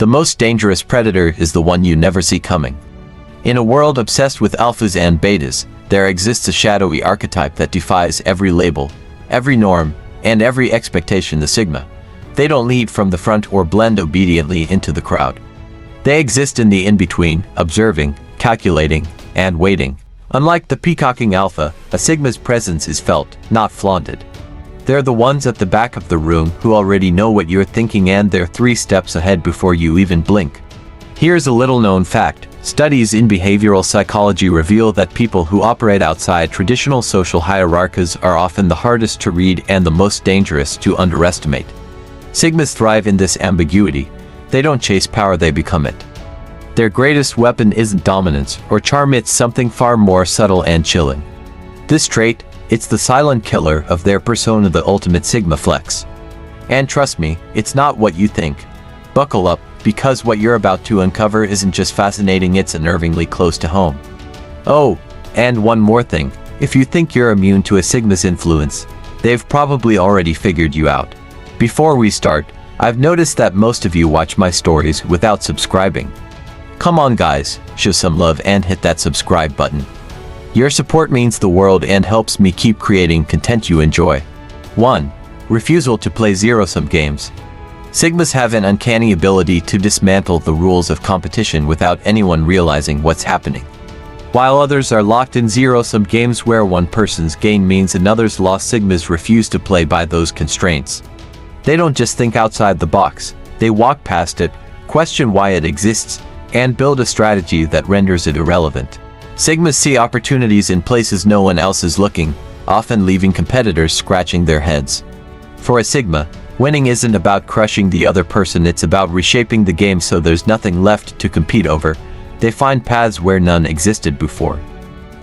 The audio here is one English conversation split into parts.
The most dangerous predator is the one you never see coming. In a world obsessed with alphas and betas, there exists a shadowy archetype that defies every label, every norm, and every expectation. The Sigma. They don't lead from the front or blend obediently into the crowd. They exist in the in-between, observing, calculating, and waiting. Unlike the peacocking alpha, a Sigma's presence is felt, not flaunted. They're the ones at the back of the room who already know what you're thinking, and they're 3 steps ahead before you even blink. Here's a little-known fact. Studies in behavioral psychology reveal that people who operate outside traditional social hierarchies are often the hardest to read and the most dangerous to underestimate. Sigmas thrive in this ambiguity. They don't chase power, they become it. Their greatest weapon isn't dominance or charm, it's something far more subtle and chilling. This trait, it's the silent killer of their persona, the ultimate Sigma flex. And trust me, it's not what you think. Buckle up, because what you're about to uncover isn't just fascinating, it's unnervingly close to home. Oh, and one more thing. If you think you're immune to a Sigma's influence, they've probably already figured you out. Before we start, I've noticed that most of you watch my stories without subscribing. Come on guys, show some love and hit that subscribe button. Your support means the world and helps me keep creating content you enjoy. 1. Refusal to play zero-sum games. Sigmas have an uncanny ability to dismantle the rules of competition without anyone realizing what's happening. While others are locked in zero-sum games where one person's gain means another's loss, Sigmas refuse to play by those constraints. They don't just think outside the box, they walk past it, question why it exists, and build a strategy that renders it irrelevant. Sigmas see opportunities in places no one else is looking, often leaving competitors scratching their heads. For a Sigma, winning isn't about crushing the other person, it's about reshaping the game so there's nothing left to compete over. They find paths where none existed before.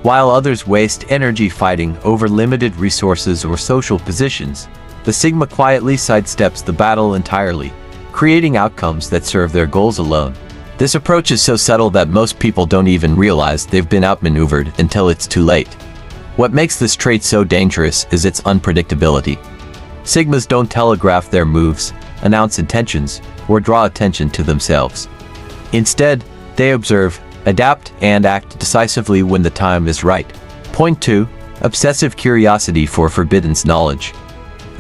While others waste energy fighting over limited resources or social positions, the Sigma quietly sidesteps the battle entirely, creating outcomes that serve their goals alone. This approach is so subtle that most people don't even realize they've been outmaneuvered until it's too late. What makes this trait so dangerous is its unpredictability. Sigmas don't telegraph their moves, announce intentions, or draw attention to themselves. Instead, they observe, adapt, and act decisively when the time is right. Point 2. Obsessive curiosity for forbidden knowledge.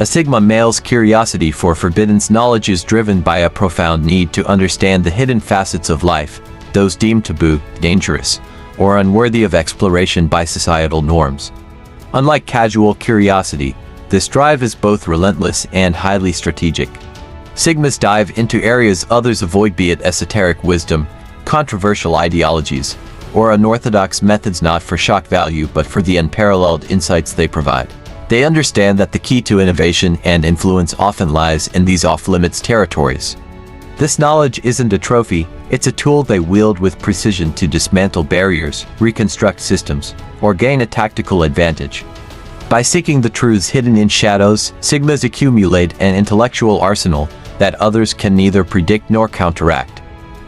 A Sigma male's curiosity for forbidden knowledge is driven by a profound need to understand the hidden facets of life, those deemed taboo, dangerous, or unworthy of exploration by societal norms. Unlike casual curiosity, this drive is both relentless and highly strategic. Sigmas dive into areas others avoid, be it esoteric wisdom, controversial ideologies, or unorthodox methods, not for shock value but for the unparalleled insights they provide. They understand that the key to innovation and influence often lies in these off-limits territories. This knowledge isn't a trophy, it's a tool they wield with precision to dismantle barriers, reconstruct systems, or gain a tactical advantage. By seeking the truths hidden in shadows, Sigmas accumulate an intellectual arsenal that others can neither predict nor counteract.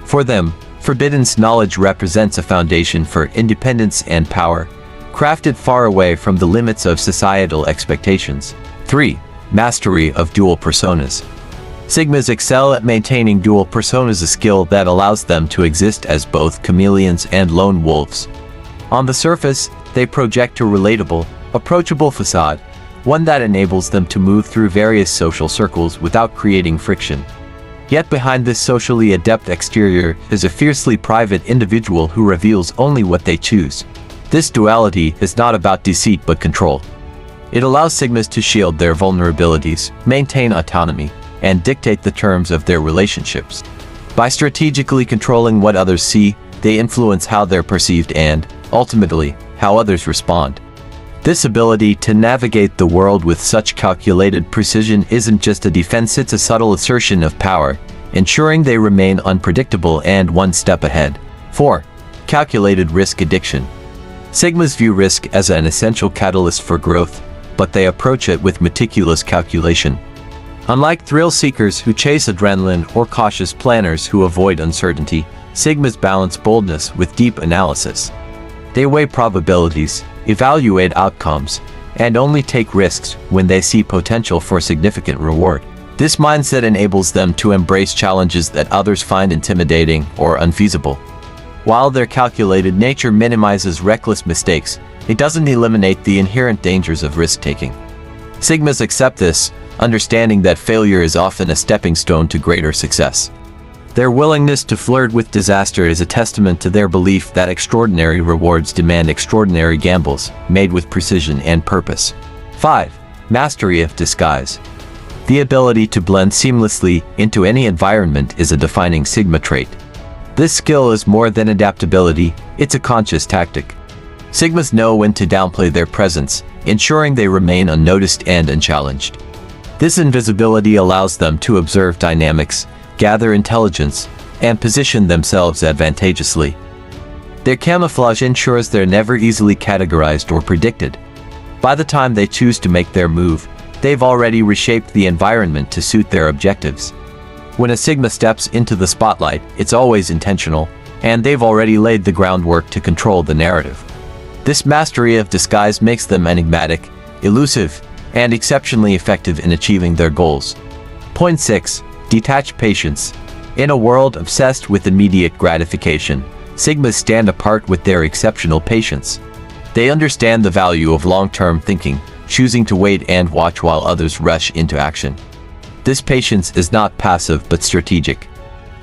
For them, forbidden knowledge represents a foundation for independence and power, crafted far away from the limits of societal expectations. 3. Mastery of dual personas. Sigmas excel at maintaining dual personas, a skill that allows them to exist as both chameleons and lone wolves. On the surface, they project a relatable, approachable facade, one that enables them to move through various social circles without creating friction. Yet behind this socially adept exterior is a fiercely private individual who reveals only what they choose. This duality is not about deceit but control. It allows Sigmas to shield their vulnerabilities, maintain autonomy, and dictate the terms of their relationships. By strategically controlling what others see, they influence how they're perceived and, ultimately, how others respond. This ability to navigate the world with such calculated precision isn't just a defense, it's a subtle assertion of power, ensuring they remain unpredictable and one step ahead. 4. Calculated risk addiction. Sigmas view risk as an essential catalyst for growth, but they approach it with meticulous calculation. Unlike thrill seekers who chase adrenaline or cautious planners who avoid uncertainty, Sigmas balance boldness with deep analysis. They weigh probabilities, evaluate outcomes, and only take risks when they see potential for significant reward. This mindset enables them to embrace challenges that others find intimidating or unfeasible. While their calculated nature minimizes reckless mistakes, it doesn't eliminate the inherent dangers of risk-taking. Sigmas accept this, understanding that failure is often a stepping stone to greater success. Their willingness to flirt with disaster is a testament to their belief that extraordinary rewards demand extraordinary gambles, made with precision and purpose. 5. Mastery of disguise. The ability to blend seamlessly into any environment is a defining Sigma trait. This skill is more than adaptability, it's a conscious tactic. Sigmas know when to downplay their presence, ensuring they remain unnoticed and unchallenged. This invisibility allows them to observe dynamics, gather intelligence, and position themselves advantageously. Their camouflage ensures they're never easily categorized or predicted. By the time they choose to make their move, they've already reshaped the environment to suit their objectives. When a Sigma steps into the spotlight, it's always intentional, and they've already laid the groundwork to control the narrative. This mastery of disguise makes them enigmatic, elusive, and exceptionally effective in achieving their goals. Point 6. Detached patience. In a world obsessed with immediate gratification, Sigmas stand apart with their exceptional patience. They understand the value of long-term thinking, choosing to wait and watch while others rush into action. This patience is not passive but strategic.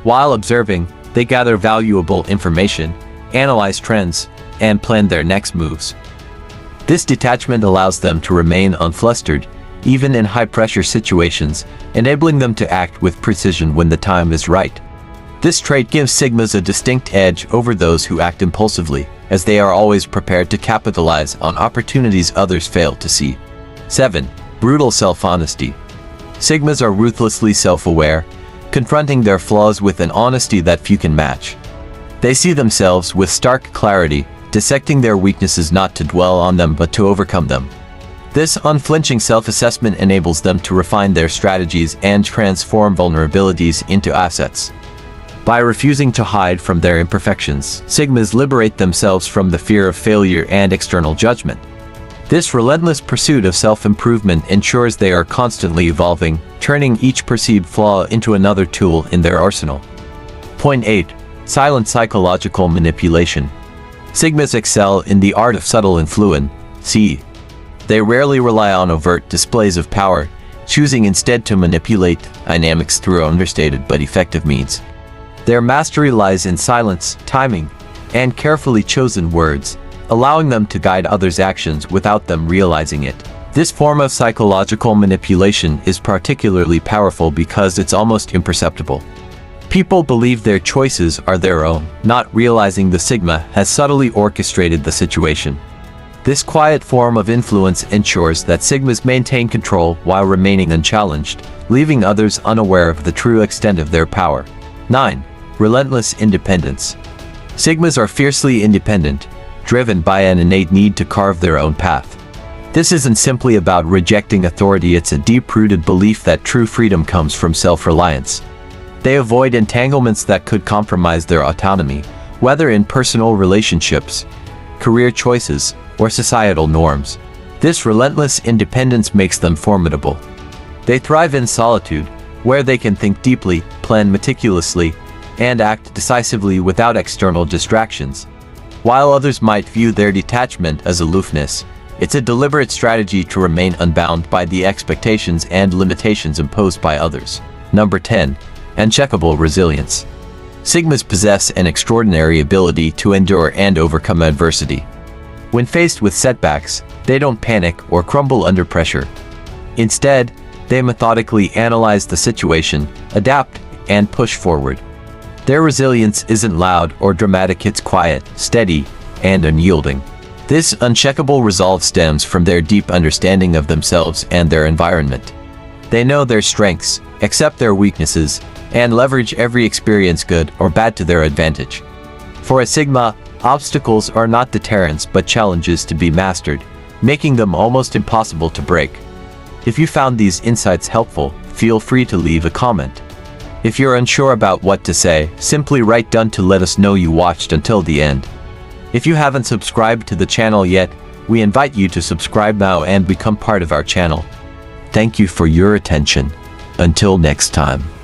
While observing, they gather valuable information, analyze trends, and plan their next moves. This detachment allows them to remain unflustered, even in high-pressure situations, enabling them to act with precision when the time is right. This trait gives Sigmas a distinct edge over those who act impulsively, as they are always prepared to capitalize on opportunities others fail to see. 7. Brutal self-honesty. Sigmas are ruthlessly self-aware, confronting their flaws with an honesty that few can match. They see themselves with stark clarity, dissecting their weaknesses not to dwell on them but to overcome them. This unflinching self-assessment enables them to refine their strategies and transform vulnerabilities into assets. By refusing to hide from their imperfections, Sigmas liberate themselves from the fear of failure and external judgment. This relentless pursuit of self-improvement ensures they are constantly evolving, turning each perceived flaw into another tool in their arsenal. Point 8. Silent psychological manipulation. Sigmas excel in the art of subtle influence. They rarely rely on overt displays of power, choosing instead to manipulate dynamics through understated but effective means. Their mastery lies in silence, timing, and carefully chosen words, allowing them to guide others' actions without them realizing it. This form of psychological manipulation is particularly powerful because it's almost imperceptible. People believe their choices are their own, not realizing the Sigma has subtly orchestrated the situation. This quiet form of influence ensures that Sigmas maintain control while remaining unchallenged, leaving others unaware of the true extent of their power. 9. Relentless independence. Sigmas are fiercely independent, driven by an innate need to carve their own path. This isn't simply about rejecting authority, it's a deep-rooted belief that true freedom comes from self-reliance. They avoid entanglements that could compromise their autonomy, whether in personal relationships, career choices, or societal norms. This relentless independence makes them formidable. They thrive in solitude, where they can think deeply, plan meticulously, and act decisively without external distractions. While others might view their detachment as aloofness, it's a deliberate strategy to remain unbound by the expectations and limitations imposed by others. Number 10. Uncheckable resilience. Sigmas possess an extraordinary ability to endure and overcome adversity. When faced with setbacks, they don't panic or crumble under pressure. Instead, they methodically analyze the situation, adapt, and push forward. Their resilience isn't loud or dramatic, it's quiet, steady, and unyielding. This uncheckable resolve stems from their deep understanding of themselves and their environment. They know their strengths, accept their weaknesses, and leverage every experience, good or bad, to their advantage. For a Sigma, obstacles are not deterrents but challenges to be mastered, making them almost impossible to break. If you found these insights helpful, feel free to leave a comment. If you're unsure about what to say, simply write "done" to let us know you watched until the end. If you haven't subscribed to the channel yet, we invite you to subscribe now and become part of our channel. Thank you for your attention. Until next time.